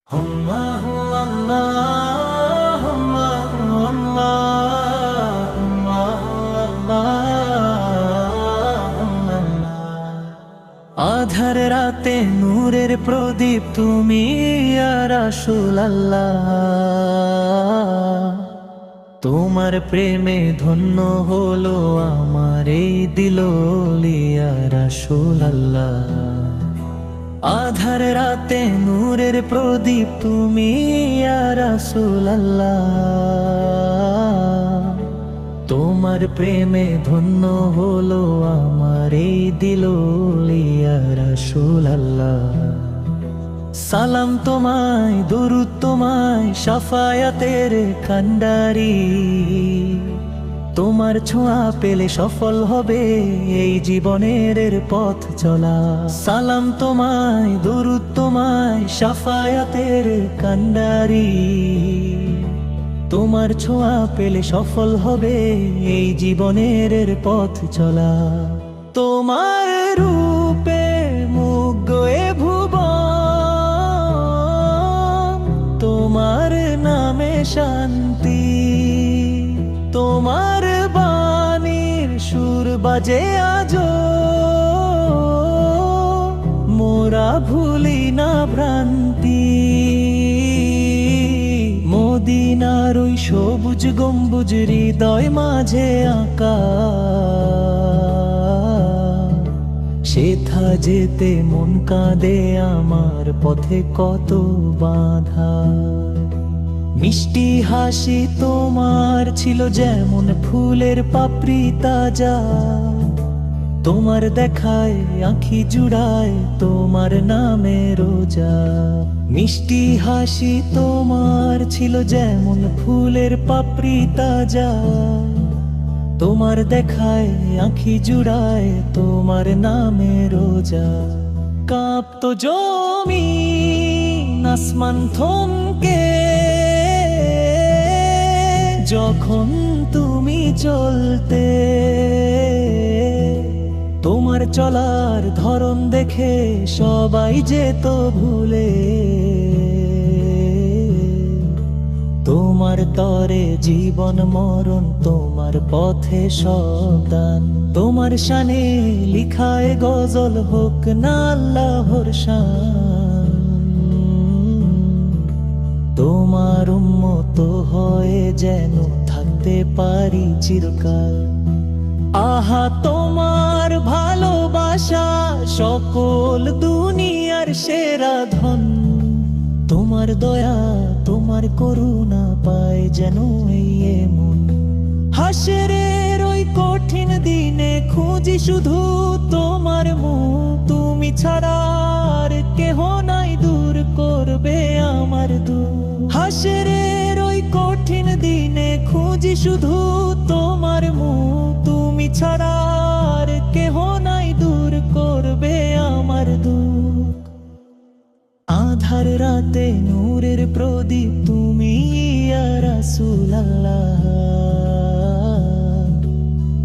আধার রাতে নূরের প্রদীপ তুমি ইয়া রাসূলুল্লাহ, তোমার প্রেমে ধন্য হলো আমার এই দিল ইয়া রাসূলুল্লাহ। আধার রাতে নূরের প্রদীপ তুমি ইয়া রাসূলুল্লাহ, তোমার প্রেমে ধন্য হলো আমার এই দিল ইয়া রাসূলুল্লাহ। সালাম তোমায়, দুরূদ তোমায়, শাফায়াতের কান্ডারি, তোমার ছোঁয়া পেলে সফল হবে এই জীবনের পথ চলা। সালাম তোমায়, দুরূদ তোমায়, শাফায়াতের কান্ডারি, তোমার ছোঁয়া পেলে সফল হবে এই জীবনের পথ চলা। তোমার রূপে মুগ্ধ এ ভুবন, তোমার নামে শান্তি, তোমার বাণীর সুর বাজে আজো, মোরা ভুলি না ভ্রান্তি। মদিনার ওই সবুজ গম্বুজ হৃদয় মাঝে আঁকা, সেথা যেতে মন কাঁদে আমার, পথে কত বাধা। মিষ্টি হাসি তোমার ছিল যেমন ফুলের পাপড়ি তাজা, তোমার দেখায় আঁখি জুড়ায় তোমার নামে রোজা। মিষ্টি হাসি তোমার ছিল যেমন ফুলের পাপড়ি তাজা, তোমার দেখায় আঁখি জুড়ায় তোমার নামে রোজা। কাঁপতো জমিন আসমান থমকে যখন তুমি চলতে, তোমার চলার ধরন দেখে সবাই যেত ভুলে। তোমার তরে জীবন মরণ, তোমার পথে সদান, তোমার শানে লিখায় গজল হোক না আল্লাহর শান। তোমার উম্মত হয়ে যেন থাকতে পারি চিরকাল। আহা তোমার ভালোবাসা সকল দুনিয়ার সেরা ধন, তোমার দয়া তোমার করুণা পায় যেন এই এমন। হাসরের ওই কঠিন দিনে খুঁজি শুধু তোমার মুখ, তুমি ছাড়া আর কেহ নাই দূর করবে আমার দুঃখ। হাসরের ওই কঠিন দিনে খুঁজি শুধু তোমার মুখ, তুমি ছাড়া আর কেহ নাই দূর করবে আমার দুঃখ। আধার রাতে নূরের প্রদীপ তুমি ইয়া রাসূলুল্লাহ,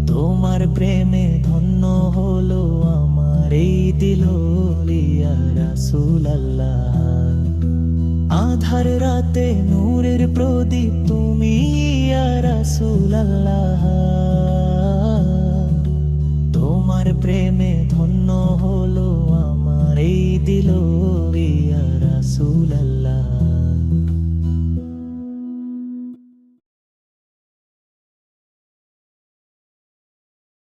তোমার প্রেমে ধন্য হলো আমার এই দিল ইয়া রাসূলুল্লাহ। আধার রাতে নূরের প্রদীপ তুমি ইয়া রাসূলুল্লাহ, তোমার প্রেমে ধন্য হলো আমার এই দিল ইয়া রাসূলুল্লাহ।